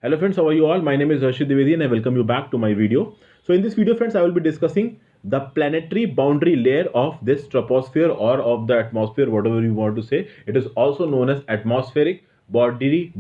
Hello friends, how are you all? My name is Harshit Dwivedi and I welcome you back to my video. So in this video friends, I will be discussing the planetary boundary layer of this troposphere or of the atmosphere, whatever you want to say. It is also known as atmospheric boundary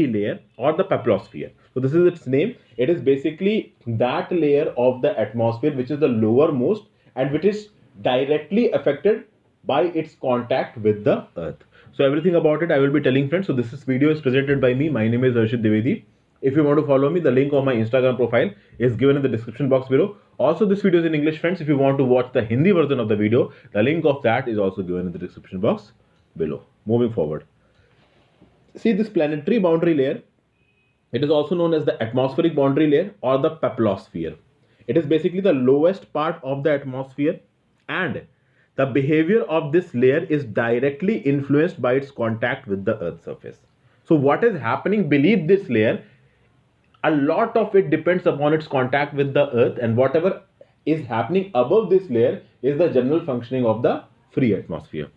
layer or the peplosphere. So this is its name. It is basically that layer of the atmosphere which is the lowermost and which is directly affected by its contact with the earth. So everything about it I will be telling friends. So this video is presented by me. My name is Harshit Dwivedi. If you want to follow me, the link of my Instagram profile is given in the description box below. Also, this video is in English, friends. If you want to watch the Hindi version of the video, the link of that is also given in the description box below. Moving forward. See this planetary boundary layer. It is also known as the atmospheric boundary layer or the peplosphere. It is basically the lowest part of the atmosphere, and the behavior of this layer is directly influenced by its contact with the earth's surface. So what is happening beneath this layer, a lot of it depends upon its contact with the earth, and whatever is happening above this layer is the general functioning of the free atmosphere.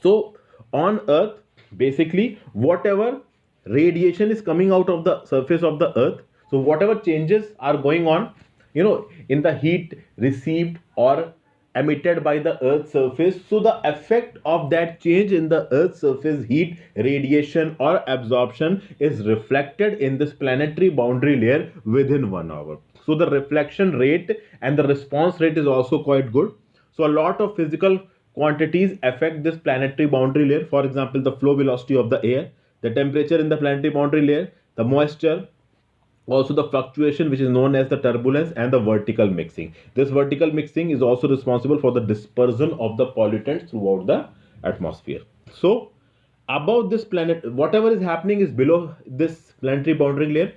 So on earth, basically whatever radiation is coming out of the surface of the earth, so whatever changes are going on, in the heat received or emitted by the earth's surface, so the effect of that change in the earth's surface heat radiation or absorption is reflected in this planetary boundary layer within 1 hour. So the reflection rate and the response rate is also quite good. So a lot of physical quantities affect this planetary boundary layer. For example, the flow velocity of the air, the temperature in the planetary boundary layer, the moisture, also the fluctuation which is known as the turbulence, and the vertical mixing. This vertical mixing is also responsible for the dispersion of the pollutants throughout the atmosphere. So above this planet, whatever is happening is below this planetary boundary layer.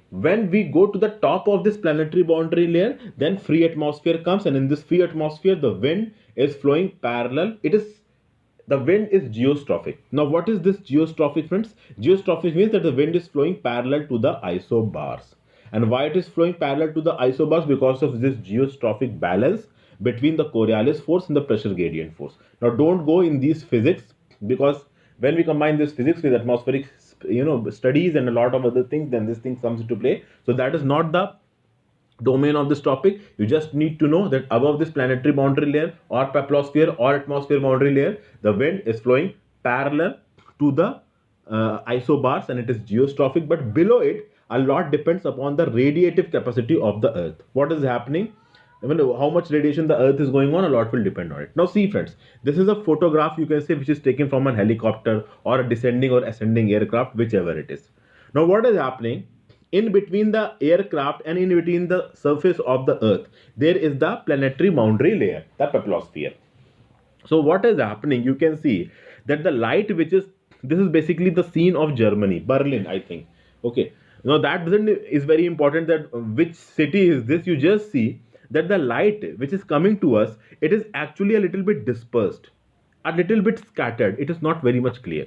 When we go to the top of this planetary boundary layer, then free atmosphere comes, and in this free atmosphere the wind is flowing parallel. The wind is geostrophic. Now what is this geostrophic, friends? Geostrophic means that the wind is flowing parallel to the isobars. And why it is flowing parallel to the isobars? Because of this geostrophic balance between the Coriolis force and the pressure gradient force. Now don't go in these physics, because when we combine this physics with atmospheric studies and a lot of other things, then this thing comes into play. So that is not the domain of this topic. You just need to know that above this planetary boundary layer or peplosphere or atmosphere boundary layer, the wind is flowing parallel to the isobars and it is geostrophic. But below it, a lot depends upon the radiative capacity of the earth. What is happening, how much radiation the earth is going on, a lot will depend on it. Now see friends, this is a photograph, you can say, which is taken from a helicopter or a descending or ascending aircraft, whichever it is. Now what is happening, in between the aircraft and in between the surface of the earth, there is the planetary boundary layer, the peplosphere. So what is happening, you can see that the light which is, this is basically the scene of Germany, Berlin, I think. Okay, now that doesn't is very important that which city is this. You just see that the light which is coming to us, it is actually a little bit dispersed, a little bit scattered. It is not very much clear.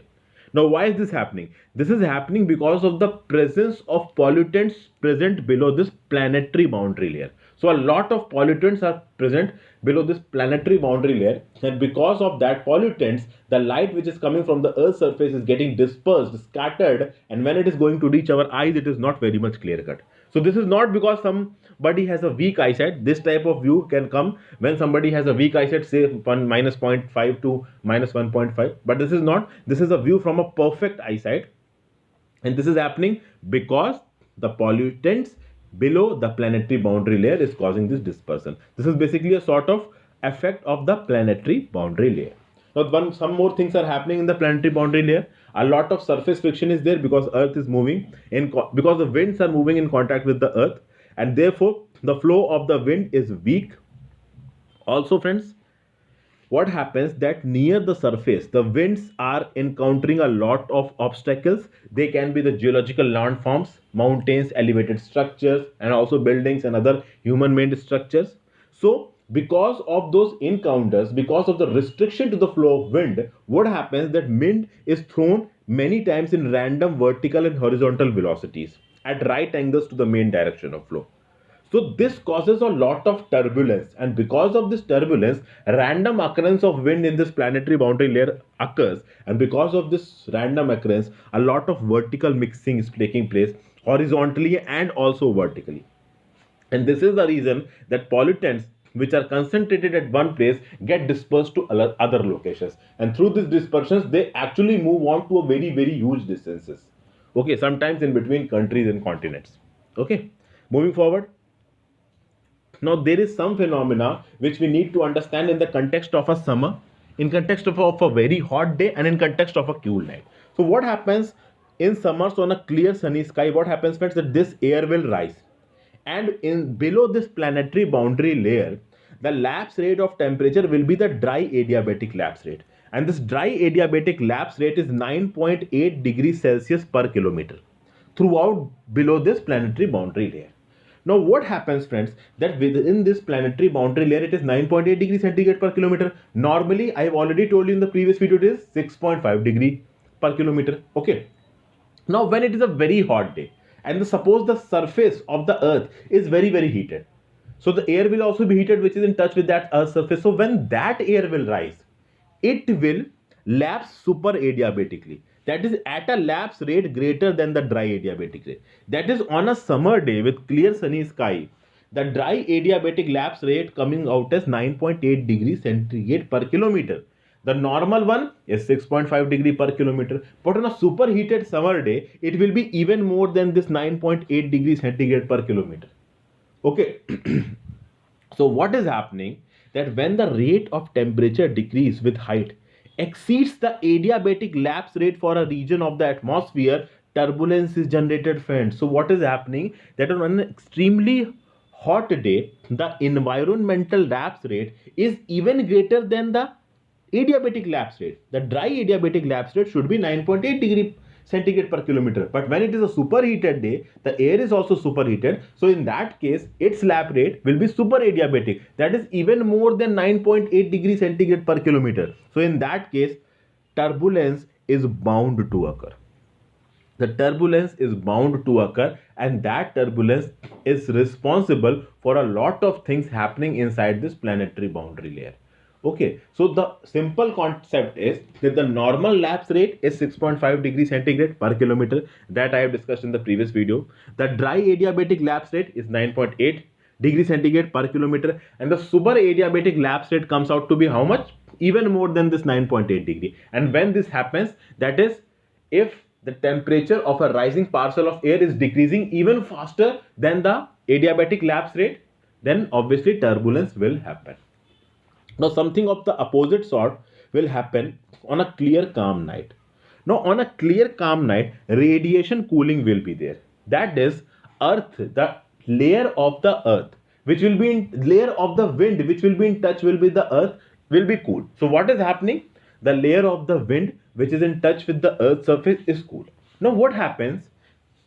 Now, why is this happening? This is happening because of the presence of pollutants present below this planetary boundary layer. So, a lot of pollutants are present below this planetary boundary layer, and because of that pollutants, the light which is coming from the Earth's surface is getting dispersed, scattered, and when it is going to reach our eyes, it is not very much clear cut. So, this is not because somebody has a weak eyesight. This type of view can come when somebody has a weak eyesight, say minus 0.5 to minus 1.5. But this is not, this is a view from a perfect eyesight. And this is happening because the pollutants below the planetary boundary layer is causing this dispersion. This is basically a sort of effect of the planetary boundary layer. Now, some more things are happening in the planetary boundary layer. A lot of surface friction is there because Earth is moving because the winds are moving in contact with the Earth, and therefore the flow of the wind is weak. Also, friends, what happens that near the surface the winds are encountering a lot of obstacles. They can be the geological landforms, mountains, elevated structures, and also buildings and other human made structures. So because of those encounters, because of the restriction to the flow of wind, what happens that wind is thrown many times in random vertical and horizontal velocities at right angles to the main direction of flow. So this causes a lot of turbulence, and because of this turbulence, random occurrence of wind in this planetary boundary layer occurs, and because of this random occurrence, a lot of vertical mixing is taking place. horizontally and also vertically. And this is the reason that pollutants which are concentrated at one place get dispersed to other locations, and through these dispersions they actually move on to a very huge distances, okay, sometimes in between countries and continents. Okay, moving forward. Now there is some phenomena which we need to understand in the context of a summer, in context of a very hot day, and in context of a cool night. So what happens in summers on a clear sunny sky? What happens, friends, that this air will rise, and in below this planetary boundary layer, the lapse rate of temperature will be the dry adiabatic lapse rate, and this dry adiabatic lapse rate is 9.8 degrees Celsius per kilometer throughout below this planetary boundary layer. Now, what happens, friends, that within this planetary boundary layer, it is 9.8 degrees centigrade per kilometer. Normally, I have already told you in the previous video, it is 6.5 degree per kilometer. Okay. Now, when it is a very hot day, and suppose the surface of the earth is very heated, so the air will also be heated, which is in touch with that earth surface. So when that air will rise, it will lapse super adiabatically, that is at a lapse rate greater than the dry adiabatic rate. That is, on a summer day with clear sunny sky, the dry adiabatic lapse rate coming out as 9.8 degrees centigrade per kilometer. The normal one is 6.5 degree per kilometer, but on a superheated summer day, it will be even more than this 9.8 degrees centigrade per kilometer. Okay. So what is happening, that when the rate of temperature decrease with height exceeds the adiabatic lapse rate for a region of the atmosphere, turbulence is generated, friends. So what is happening, that on an extremely hot day, the environmental lapse rate is even greater than the adiabatic lapse rate. The dry adiabatic lapse rate should be 9.8 degree centigrade per kilometer. But when it is a superheated day, the air is also superheated. So in that case, its lapse rate will be super adiabatic. That is even more than 9.8 degrees centigrade per kilometer. So in that case, turbulence is bound to occur. The turbulence is bound to occur, and that turbulence is responsible for a lot of things happening inside this planetary boundary layer. Okay, so the simple concept is that the normal lapse rate is 6.5 degrees centigrade per kilometer, that I have discussed in the previous video. The dry adiabatic lapse rate is 9.8 degrees centigrade per kilometer, and the super adiabatic lapse rate comes out to be how much? Even more than this 9.8 degree. And when this happens, that is, if the temperature of a rising parcel of air is decreasing even faster than the adiabatic lapse rate, then obviously turbulence will happen. Now, something of the opposite sort will happen on a clear, calm night. Now, on a clear, calm night, radiation cooling will be there. That is, Earth, the layer of the Earth, which will be in layer of the wind, which will be in touch will be the Earth, will be cool. So, what is happening? The layer of the wind, which is in touch with the Earth's surface, is cool. Now, what happens?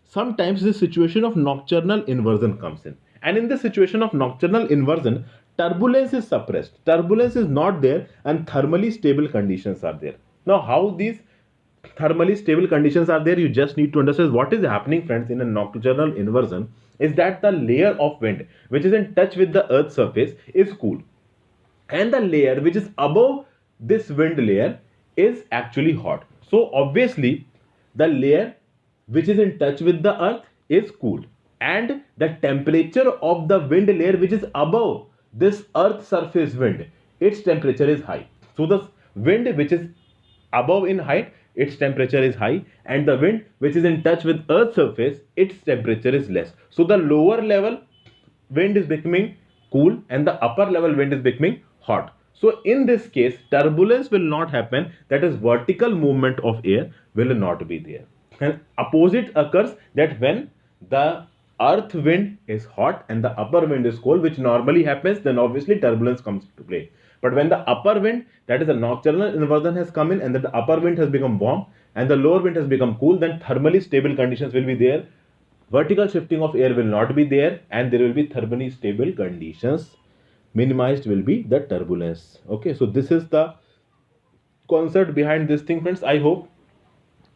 Sometimes the situation of nocturnal inversion comes in, and in the situation of nocturnal inversion, turbulence is suppressed, turbulence is not there, and thermally stable conditions are there. Now, how these thermally stable conditions are there, you just need to understand what is happening, friends, in a nocturnal inversion is that the layer of wind which is in touch with the earth's surface is cool, and the layer which is above this wind layer is actually hot. So obviously the layer which is in touch with the earth is cool, and the temperature of the wind layer which is above this earth surface wind, its temperature is high. So the wind which is above in height, its temperature is high, and the wind which is in touch with earth surface, its temperature is less. So the lower level wind is becoming cool and the upper level wind is becoming hot. So in this case, turbulence will not happen, that is, vertical movement of air will not be there. And opposite occurs, that when the earth wind is hot and the upper wind is cold, which normally happens, then obviously turbulence comes to play. But when the upper wind, that is the nocturnal inversion, has come in and that the upper wind has become warm and the lower wind has become cool, then thermally stable conditions will be there. Vertical shifting of air will not be there, and there will be thermally stable conditions. Minimized will be the turbulence. Okay, so this is the concept behind this thing, friends. I hope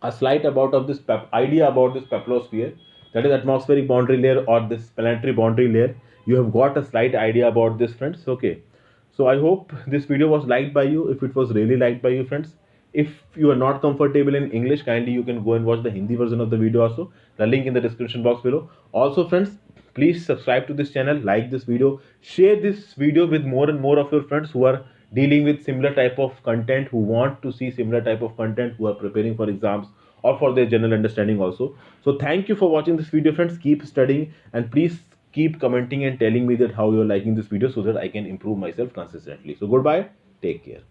a slight about of this idea about this peplosphere, that is atmospheric boundary layer or this planetary boundary layer, you have got a slight idea about this, friends. Okay, so I hope this video was liked by you. If it was really liked by you, friends, If you are not comfortable in English, kindly you can go and watch the Hindi version of the video also. The link in the description box below. Also friends, please subscribe to this channel, like this video, share this video with more and more of your friends who are dealing with similar type of content, who want to see similar type of content, who are preparing for exams or for their general understanding also. So thank you for watching this video friends. Keep studying and please keep commenting and telling me that how you're liking this video so that I can improve myself consistently. So goodbye, take care.